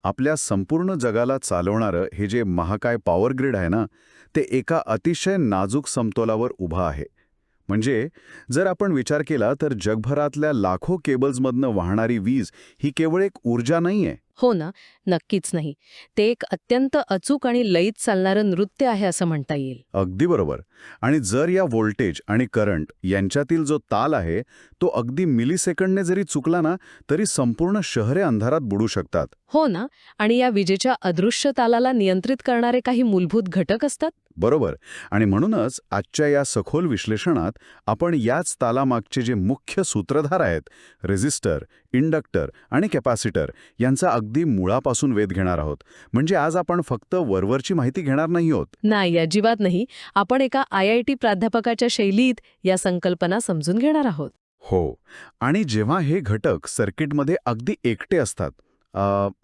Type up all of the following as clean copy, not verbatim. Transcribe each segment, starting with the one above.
आपल्या संपूर्ण जगाला चालवणारं हे जे महाकाय पॉवर ग्रिड आहे ना, ते एका अतिशय नाजूक समतोलावर उभं आहे. म्हणजे जर आपण विचार केला तर जगभरातल्या लाखो केबल्समधनं वाहणारी वीज ही केवळ एक ऊर्जा नाहीये. हो ना, नक्कीच नाही. ते एक अत्यंत अचूक आणि लयीत चालणारं नृत्य आहे असं म्हणता येईल. अगदी बरोबर. आणि जर या व्होल्टेज आणि करंट यांच्यातील जो ताल आहे तो अगदी मिलीसेकंडने जरी चुकला ना, तरी संपूर्ण शहरे अंधारात बुडू शकतात. हो ना, आणि या विजेच्या अदृश्य तालाला नियंत्रित करणारे काही मूलभूत घटक असतात. बरोबर. आणि म्हणूनच आजच्या या सखोल विश्लेषणात आपण याच तालामागचे जे मुख्य सूत्रधार आहेत, रेझिस्टर, इंडक्टर आणि कॅपॅसिटर, यांचा अगदी मुळापासून वेध घेणार आहोत. म्हणजे आज आपण फक्त वरवरची माहिती घेणार नाही आहोत. नाही, अजिबात नाही. आपण एका IIT प्राध्यापकाच्या शैलीत या संकल्पना समजून घेणार आहोत. हो. आणि जेव्हा हे घटक सर्किटमध्ये अगदी एकटे असतात,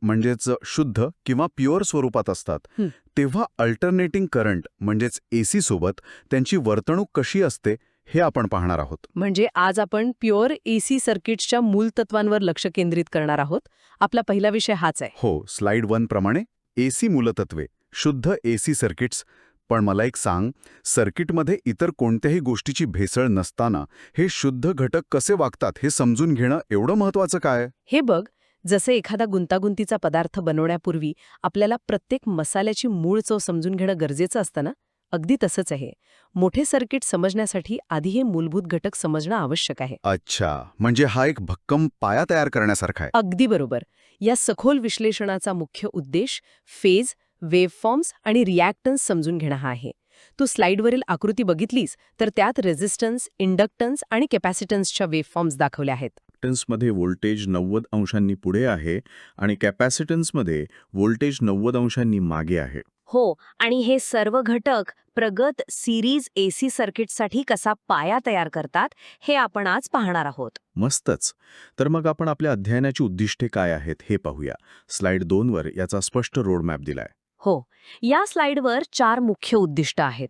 म्हणजेच शुद्ध किंवा प्युअर स्वरूपात असतात, हं. तेव्हा अल्टरनेटिंग करंट म्हणजेच AC सोबत त्यांची वर्तणूक कशी असते हे आपण पाहणार आहोत. म्हणजे आज आपण प्युअर AC सर्किट्सच्या मूलतत्वांवर लक्ष केंद्रित करणार आहोत. आपला पहिला विषय हाच आहे. हो, स्लाइड 1 प्रमाणे AC मूलतत्वे, शुद्ध AC सर्किट्स. पण मला एक सांग, सर्किटमध्ये इतर कोणत्याही गोष्टीची भेसळ नसताना हे शुद्ध घटक कसे वागतात हे समजून घेणं एवढं महत्वाचं काय? हे बघ, जसे एखादा गुंतागुंतीचा पदार्थ बनवण्यापूर्वी आपल्याला प्रत्येक मसाल्याची मूळ चव समजून घेणं गरजेचं असतं ना, अगदी तसंच आहे. मोठे सर्किट समजण्यासाठी आधी हे मूलभूत घटक समजणं आवश्यक आहे. अच्छा, म्हणजे हा एक भक्कम पाया तयार करण्यासारखा आहे. अगदी बरोबर. या सखोल विश्लेषणाचा मुख्य उद्देश फेज, वेव्हफॉर्म्स आणि रिॲक्टन्स समजून घेणं हा आहे. तू स्लाइडवरील आकृती बघितलीस तर त्यात रेझिस्टन्स, इंडक्टन्स आणि कॅपॅसिटन्सच्या वेव्हफॉर्म्स दाखवल्या आहेत. इंडक्टन्समध्ये व्होल्टेज 90 अंशांनी पुढे आहे आणि कॅपॅसिटन्समध्ये व्होल्टेज 90 अंशांनी मागे आहे. हो, आणि हे सर्व घटक प्रगत सिरीज AC सर्किटसाठी कसा पाया तयार करतात हे आपण आज पाहणार आहोत. मस्तच. तर मग आपण आपल्या अध्ययनाची उद्दिष्टे काय आहेत हे पाहूया. स्लाइड 2 वर याचा स्पष्ट रोडमॅप दिलाय. हो, या स्लाइडवर 4 मुख्य उद्दिष्ट आहेत.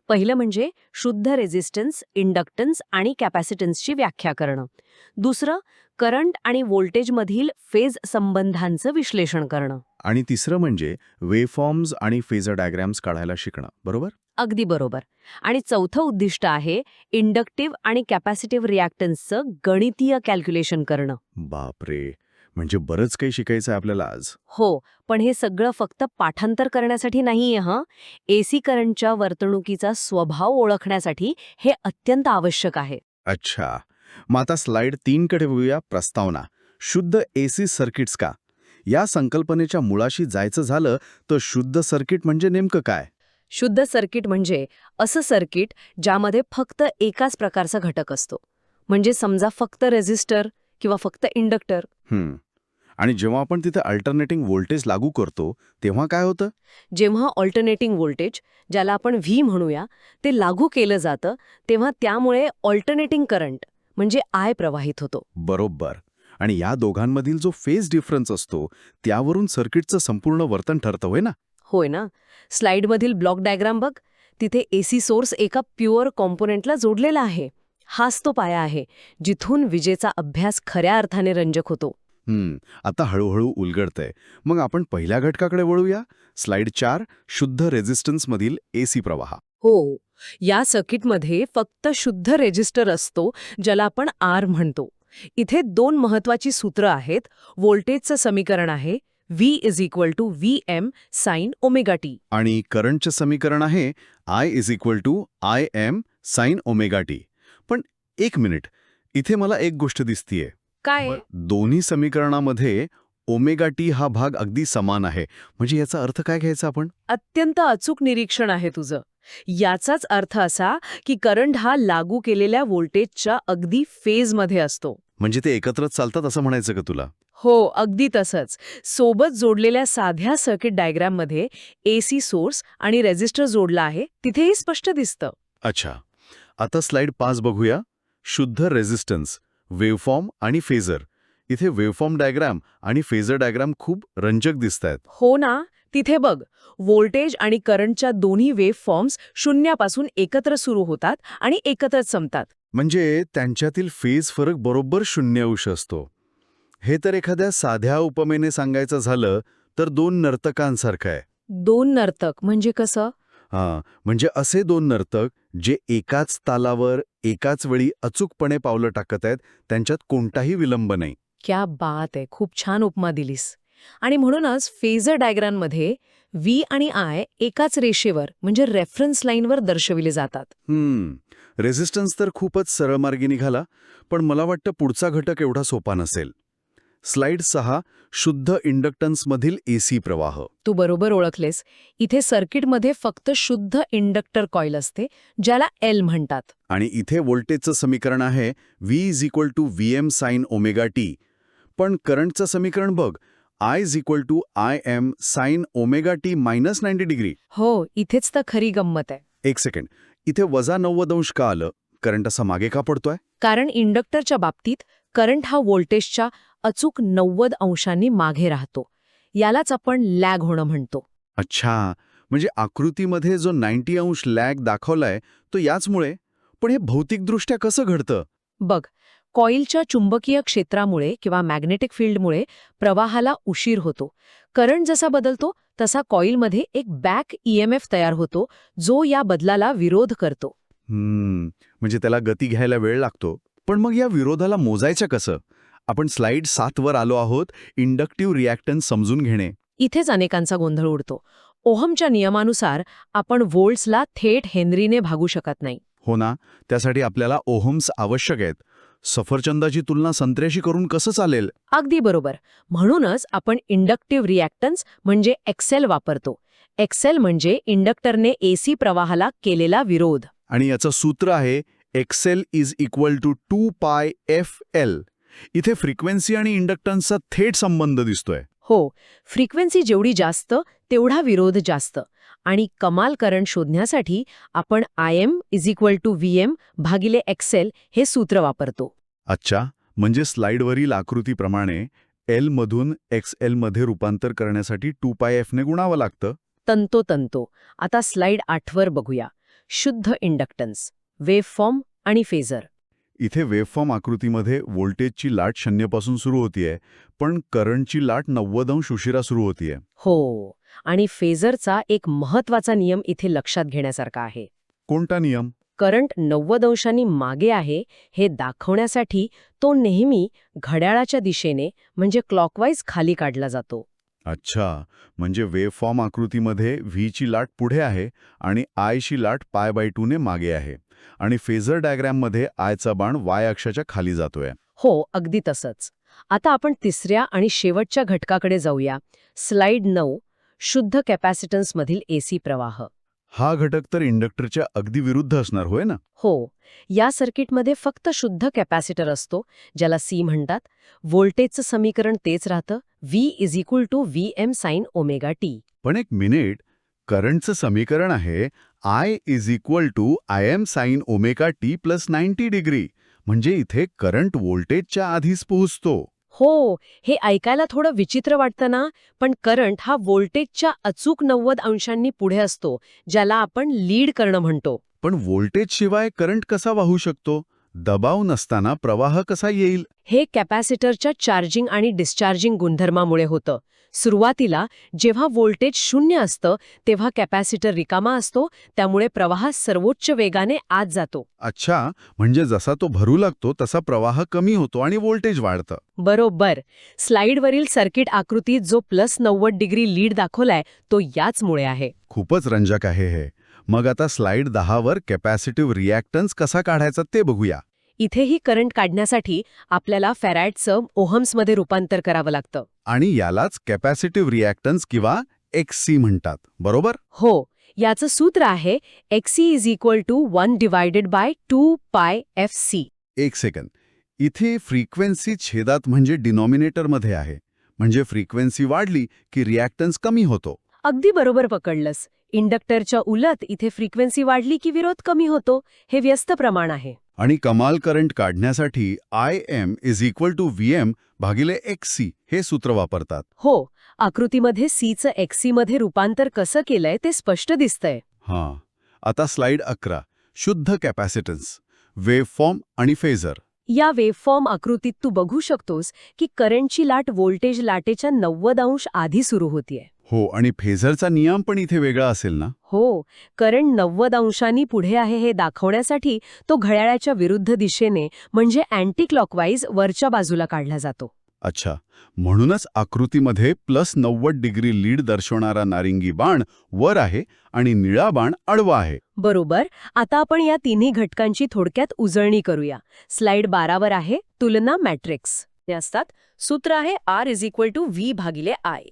पहिलं म्हणजे शुद्ध रेझिस्टन्स, इंडक्टन्स आणि कॅपॅसिटन्सची व्याख्या करणं. दुसरं, करंट आणि व्होल्टेजमधील फेज संबंधांचं विश्लेषण करणं. आणि तिसरं म्हणजे वेव्हफॉर्म्स आणि फेजर डायग्रॅम्स काढायला शिकणं, बरोबर? अगदी बरोबर. आणि चौथं उद्दिष्ट आहे इंडक्टिव्ह आणि कॅपॅसिटिव्ह रिॲक्टन्सचं गणितीय कॅल्क्युलेशन करणं. बापरे, म्हणजे बरंच काही शिकायचं आहे आपल्याला आज. हो, पण हे सगळं फक्त पाठांतर करण्यासाठी नाहीये हं. AC करंटच्या वर्तणुकीचा स्वभाव ओळखण्यासाठी हे अत्यंत आवश्यक आहे. अच्छा, मग आता स्लाइड 3 कडे बघूया. प्रस्तावना. शुद्ध AC सर्किट्स का? या संकल्पनेच्या मुळाशी जायचं झालं तर शुद्ध सर्किट म्हणजे नेमकं काय? शुद्ध सर्किट म्हणजे असं सर्किट ज्यामध्ये फक्त एकाच प्रकारचा घटक असतो. म्हणजे समजा फक्त रेझिस्टर किंवा फक्त इंडक्टर. आणि जेव्हा आपण तिथे अल्टरनेटिंग व्होल्टेज लागू करतो तेव्हा काय होतं? जेव्हा ऑल्टरनेटिंग व्होल्टेज, ज्याला आपण V म्हणूया, ते लागू केलं जातं तेव्हा त्यामुळे ऑल्टरनेटिंग करंट म्हणजे I प्रवाहित होतो. बरोबर. आणि या दोघांमधील जो फेज डिफरन्स असतो त्यावरून सर्किटचं संपूर्ण वर्तन ठरतं, होय ना? होय ना. स्लाइडमधील ब्लॉक डायग्राम बघ. तिथे AC सोर्स एका प्युअर कॉम्पोनेंटला जोडलेला आहे. हाच तो पाया आहे जिथून विजेचा अभ्यास खऱ्या अर्थाने रंजक होतो. आता हळूहळू उलगडतंय. मग आपण पहिल्या घटकाकडे वळूया. स्लाइड 4, शुद्ध रेझिस्टन्समधील AC प्रवाह. हो, या सर्किटमध्ये फक्त शुद्ध रेझिस्टर असतो, ज्याला आपण R म्हणतो. इथे 2 महत्वाची सूत्र आहेत. व्होल्टेजचं समीकरण आहे V = Vm sin ωt. आणि करंटचं समीकरण आहे I = Im sin ωt. पण एक मिनिट, इथे मला एक गोष्ट दिसतीये. काय? दोन्ही समीकरणामध्ये ω_t हा भाग अगदी समान आहे. म्हणजे याचा अर्थ काय घ्यायचा आपण? अत्यंत अचूक निरीक्षण आहे तुझं. याचाच अर्थ असा की करंट हा लागू केलेल्या व्होल्टेजच्या अगदी फेजमध्ये असतो. म्हणजे ते एकत्रच चालतात असं म्हणायचं का तुला? हो, अगदी तसंच. सोबत जोडलेल्या साध्या सर्किट डायग्राममध्ये AC सोर्स आणि रेझिस्टर जोडला आहे, तिथेही स्पष्ट दिसतं. अच्छा, आता स्लाइड 5 बघूया. शुद्ध रेझिस्टन्स, वेव्हफॉर्म आणि फेजर. इथे वेव्हफॉर्म डायग्राम आणि फेजर डायग्राम खूप रंजक दिसतायत. हो ना. तिथे बघ, व्होल्टेज आणि करंटच्या दोन्ही वेव्ह फॉर्म्स शून्यापासून एकत्र सुरू होतात आणि एकत्रच संपतात. म्हणजे त्यांच्यातील फेज फरक बरोबर 0 अंश असतो. हे तर एखाद्या साध्या उपमेने सांगायचं झालं तर दोन नर्तकांसारखं आहे. दोन नर्तक म्हणजे कसं? हां, म्हणजे असे दोन नर्तक जे एकाच तालावर एकाच वेळी अचूकपणे पावलं टाकत आहेत, त्यांच्यात कोणताही विलंब नाही. क्या बात आहे, खूप छान उपमा दिलीस. आणि म्हणूनच फेजर डायग्राममध्ये व्ही आणि आय एकाच रेषेवर म्हणजे रेफरन्स लाईनवर दर्शविले जातात. रेझिस्टन्स तर खूपच सरळ मार्गी निघाला, पण मला वाटतं पुढचा घटक एवढा सोपा नसेल. स्लाइड 6 शुद्ध इंडक्टन्समधील एसी प्रवाह. तू बरोबर ओळखलेस. इथे सर्किटमध्ये फक्त शुद्ध इंडक्टर कॉईल असते, ज्याला एल म्हणतात. आणि इथे व्होल्टेजचं समीकरण आहे V = Vm sin omega T. पण करंटचं समीकरण बघ, I = Im sin omega T minus 90 degree. हो, इथेच तर खरी गंमत आहे. एक सेकंड, इथे वजा 90 अंश का आलं? करंट असा मागे का पडतोय? कारण इंडक्टरच्या बाबतीत करंट हा व्होल्टेजच्या अचूक 90 अंशांनी मागे राहतो. यालाच आपण लॅग होणं म्हणतो. अच्छा, म्हणजे आकृतीमध्ये जो 90 अंश लॅग दाखवलाय तो याचमुळे. पण हे भौतिकदृष्ट्या कसं घडतं? बघ, कॉईलच्या चुंबकीय क्षेत्रामुळे किंवा मॅग्नेटिक फील्डमुळे प्रवाहाला उशीर होतो. करंट जसा बदलतो तसा कॉईलमध्ये एक बॅक EMF तयार होतो, जो या बदलाला विरोध करतो. म्हणजे त्याला गती घ्यायला वेळ लागतो. पण मग या विरोधाला मोजायचं कसं? आपण स्लाइड 7 वर आलो आहोत, इंडक्टिव्ह रिॲक्टन्स समजून घेणे. इथेच अनेकांचा गोंधळ उडतो. ओहमच्या नियमानुसार आपण व्होल्ट्सला थेट हेनरीने भागू शकत नाही. हो ना, त्यासाठी आपल्याला ओहम्स आवश्यक आहेत. सफरचंदाची तुलना संत्र्याशी करून कसं चालेल? अगदी बरोबर. म्हणूनच आपण इंडक्टिव्ह रिॲक्टन्स म्हणजे एक्सेल वापरतो. एक्सेल म्हणजे इंडक्टरने एसी प्रवाहाला केलेला विरोध. आणि याचं सूत्र आहे XL = 2πfL. इथे फ्रिक्वेन्सी आणि इंडक्टन्सचा थेट संबंध दिसतोय. हो, फ्रिक्वेन्सी जेवढी जास्त तेवढा विरोध जास्त. आणि कमाल करंट शोधण्यासाठी आपण Im = Vm/XL हे सूत्र वापरतो. अच्छा, म्हणजे स्लाइडवरील आकृतीप्रमाणे L मधून XL मध्ये रूपांतर करण्यासाठी 2πf ने गुणावं लागतं. तंतोतंतो. आता स्लाइड 8 वर बघूया. शुद्ध इंडक्टन्स, वेव्हफॉर्म आणि फेजर. इथे वेव्हफॉर्म आकृतीमध्ये व्होल्टेजची लाट 0 पासून सुरू होतीये, पण करंटची लाट 90 अंश उशिरा सुरू होतीये. हो, आणि फेजरचा एक महत्वाचा नियम इथे लक्षात घेण्यासारखा आहे. कोणता नियम? करंट 90 अंशांनी मागे आहे हे दाखवण्यासाठी तो नेहमी घड्याळाच्या दिशेने म्हणजे क्लॉकवाईज खाली काढला जातो. अच्छा, म्हणजे वेव्हफॉर्म आकृतीमध्ये V ची लाट पुढे आहे आणि I ची लाट π/2 ने मागे आहे. आणि फेजर डायग्रॅममध्ये I चा बाण Y अक्षाच्या खाली जातोय. हो, अगदी तसंच. आता आपण तिसऱ्या आणि शेवटच्या घटकाकडे जाऊया. स्लाइड 9, शुद्ध कॅपॅसिटन्समधील एसी प्रवाह. हा घटक तर इंडक्टरच्या अगदी विरुद्ध असणार, होय ना? हो, या सर्किटमध्ये फक्त शुद्ध कॅपॅसिटर असतो, ज्याला C म्हणतात. व्होल्टेजचं समीकरण तेच राहतं, V = Vm sin omega T. पण एक मिनिट, करंटचं समीकरण आहे I = Im sin omega T plus 90 degree. म्हणजे इथे करंट व्होल्टेजच्या आधीच पोहोचतो. हो, हे ऐकायला थोडं विचित्र वाटतं ना, पण करंट हा व्होल्टेजच्या अचूक 90 अंशांनी पुढे असतो, ज्याला आपण लीड करणं म्हणतो. पण व्होल्टेजशिवाय करंट कसा वाहू शकतो? दबाव नसताना प्रवाह कसा येईल? हे कॅपॅसिटरच्या चार्जिंग आणि डिस्चार्जिंग गुणधर्मामुळे होतं. सुरुवातीला जेव्हा व्होल्टेज 0 असतं तेव्हा कॅपॅसिटर रिकामा असतो, त्यामुळे प्रवाह सर्वोच्च वेगाने आत जातो. अच्छा, म्हणजे जसा तो भरू लागतो तसा प्रवाह कमी होतो आणि व्होल्टेज वाढतं. बरोबर. स्लाइडवरील सर्किट आकृतीत जो +90 डिग्री लीड दाखवलाय तो याचमुळे आहे. खूपच रंजक आहे हे. मग आता स्लाइड 10 वर कॅपॅसिटिव्ह रिॲक्टन्स कसा काढायचा ते बघूया. इथेही करंट काढण्यासाठी आपल्याला फॅराडचं ओहम्समध्ये रूपांतर करावं लागतं. आणि यालाच कॅपॅसिटिव्ह रिॲक्टन्स किंवा XC म्हणतात, बरोबर? हो, याचं सूत्र आहे XC = 1/2πfc. एक सेकंद, इथे फ्रिक्वेन्सी छेदात म्हणजे डिनॉमिनेटरमध्ये आहे. म्हणजे फ्रिक्वेन्सी वाढली की रिॲक्टन्स कमी होतो. अगदी बरोबर पकडलंस. इंडक्टरच्या उलट इथे फ्रिक्वेन्सी वाढली की विरोध कमी होतो. हे व्यस्त प्रमाण आहे. आणि कमाल करंट काढण्यासाठी Im = Vm/XC हे सूत्र वापरतात. हो, आकृतीमध्ये Cचं XC मध्ये रूपांतर कसं केलंय ते स्पष्ट दिसतंय. हां, आता स्लाइड 11, शुद्ध कॅपॅसिटन्स, वेव्हफॉर्म आणि फेजर. या वेव्हफॉर्म आकृतीत तू बघू शकतोस की करंटची लाट व्होल्टेज लाटेच्या 90° आधी सुरू होतीये. हो, आणि फेझरचा नियम पण इथे वेगळा असेल ना? हो, करंट 90° पुढे आहे हे दाखवण्यासाठी तो घड्याळाच्या विरुद्ध दिशेने म्हणजे अँटी क्लॉकवाईज वरच्या बाजूला काढला जातो. अच्छा, म्हणूनच आकृतीमध्ये +90° लीड दर्शवणारा नारिंगी बाण वर आहे आणि निळा बाण आडवा आहे. बरोबर. आता आपण या तिन्ही घटकांची थोडक्यात उजळणी करूया. स्लाइड 12 वर आहे तुलना मॅट्रिक्स. ते असतात सूत्र आहे R=V/I.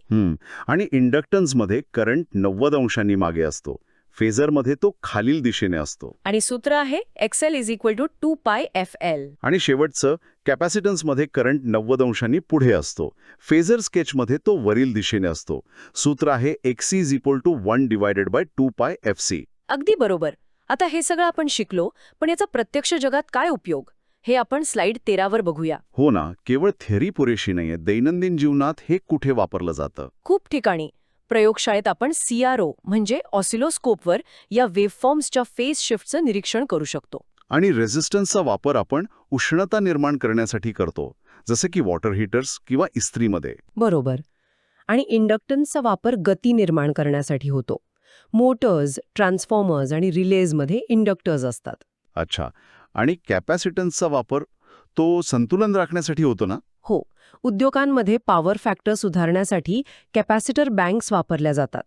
आणि इंडक्टन्समध्ये करंट 90° मागे असतो. फेझरमध्ये तो खालील दिशेने असतो. आणि सूत्र आहे XL=2πfL. आणि शेवटचं कॅपॅसिटन्समध्ये करंट 90° पुढे असतो. फेझर स्केचमध्ये तो वरील दिशेने असतो. सूत्र आहे XC=1/2πfC. अगदी बरोबर. आता हे सगळं आपण शिकलो, पण याचा प्रत्यक्ष जगात काय उपयोग हे आपण स्लाइड 13 वर बघूया. हो ना, केवळ थेअरी पुरेशी नाहीये. दैनंदिन जीवनात हे कुठे वापरलं जातं? खूप ठिकाणी. प्रयोगशाळेत आपण CRO म्हणजे ऑसिलोस्कोपवर या वेव्हफॉर्म्सच्या फेज शिफ्टचं निरीक्षण करू शकतो. आणि रेझिस्टन्सचा वापर आपण उष्णता निर्माण करण्यासाठी करतो, जसे की वॉटर हीटर्स किंवा इस्त्रीमध्ये. बरोबर. आणि इंडक्टन्सचा वापर गती निर्माण करण्यासाठी होतो. मोटर्स, ट्रान्सफॉर्मर्स आणि रिलेजमध्ये इंडक्टर्स असतात. अच्छा, आणि कॅपॅसिटन्सचा वापर तो संतुलन राखण्यासाठी होतो ना? हो, उद्योगांमध्ये पॉवर फॅक्टर सुधारण्यासाठी कॅपॅसिटर बँक्स वापरल्या जातात.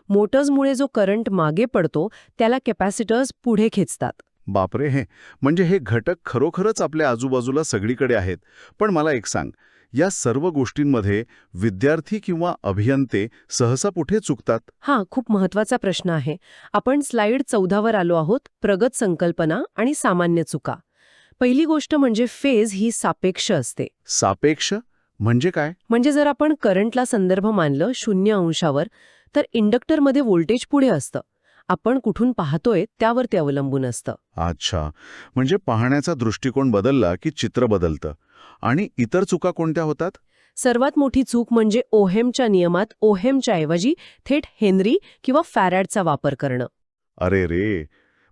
मोटर्समुळे जो करंट मागे पडतो त्याला कॅपॅसिटर्स पुढे खेचतात. बापरे, म्हणजे हे घटक खरोखरच आपल्या आजूबाजूला सगळीकडे आहेत. पण मला एक सांग, या सर्व गोष्टींमध्ये विद्यार्थी किंवा अभियंते सहसा कुठे चुकतात? हा खूप महत्वाचा प्रश्न आहे. आपण स्लाइड 14 वर आलो आहोत. प्रगत संकल्पना आणि सामान्य चुका. पहिली गोष्ट म्हणजे फेज ही सापेक्ष असते. सापेक्ष म्हणजे काय? म्हणजे जर आपण करंटला संदर्भ मानलं 0° तर इंडक्टरमध्ये व्होल्टेज पुढे असतं. आपण कुठून पाहतोय त्यावर ते अवलंबून असतं. अच्छा, म्हणजे पाहण्याचा दृष्टिकोन बदलला की चित्र बदलतं. आणि इतर चुका कोणत्या होतात? सर्वात मोठी चूक म्हणजे ओहेमच्या नियमात ओहेमच्या ऐवजी थेट हेनरी किंवा फॅराडचा वापर करणं. अरे रे,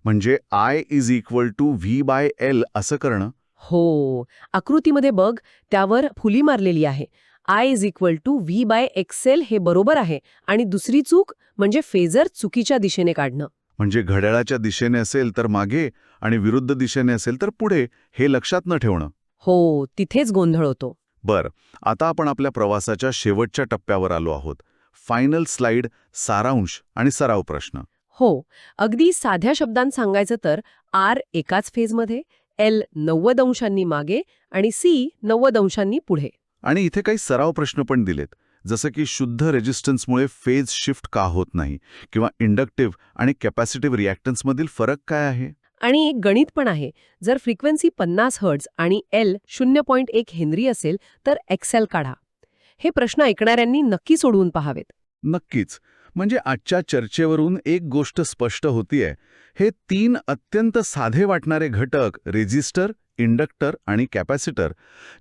म्हणजे I=V/L असं करणं? हो, आकृतीमध्ये बघ, त्यावर फुली मारलेली आहे. I=V/XL हे बरोबर आहे. आणि दुसरी चूक म्हणजे फेजर चुकीच्या दिशेने काढणं. म्हणजे घड्याळाच्या दिशेने असेल तर मागे आणि विरुद्ध दिशेने असेल तर पुढे, हे लक्षात न ठेवणं. हो, तिथेच गोंधळ होतो. बरं, आता आपण आपल्या प्रवासाच्या शेवटच्या टप्प्यावर आलो आहोत. फायनल स्लाइड, सारांश आणि सराव प्रश्न. हो, अगदी साध्या शब्दांत सांगायचं तर R एकाच फेजमध्ये, L 90° मागे आणि C 90° पुढे. आणि इथे काही सराव प्रश्न पण दिलेत, जसं की शुद्ध रेजिस्टन्समुळे फेज शिफ्ट का होत नाही, किंवा इंडक्टिव्ह आणि कॅपॅसिटिव्ह रिॲक्टन्समधील फरक काय आहे. आणि एक गणित पण आहे. जर फ्रिक्वेन्सी 50 हर्ट्झ आणि L 0.1 हेनरी असेल तर XL काढा. हे प्रश्न ऐकणाऱ्यांनी नक्की सोडवून पाहावेत. नक्कीच. म्हणजे आजच्या चर्चेवरून एक गोष्ट स्पष्ट होतीये. हे 3 अत्यंत साधे वाटणारे घटक, रेझिस्टर, इंडक्टर आणि कॅपॅसिटर,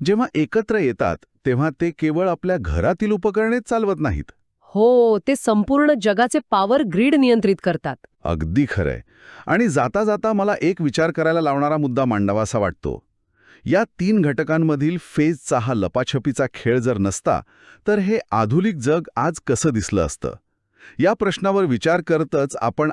जेव्हा एकत्र येतात तेव्हा ते केवळ आपल्या घरातील उपकरणेच चालवत नाहीत. हो, ते संपूर्ण जगाचे पॉवर ग्रीड नियंत्रित करतात. अगदी खरंय. आणि जाता जाता मला एक विचार करायला लावणारा मुद्दा मांडावासा वाटतो. या 3 घटकांमधील फेजचा हा लपाछपीचा खेळ जर नसता तर हे आधुनिक जग आज कसं दिसलं असतं? या प्रश्नावर विचार करतच आपण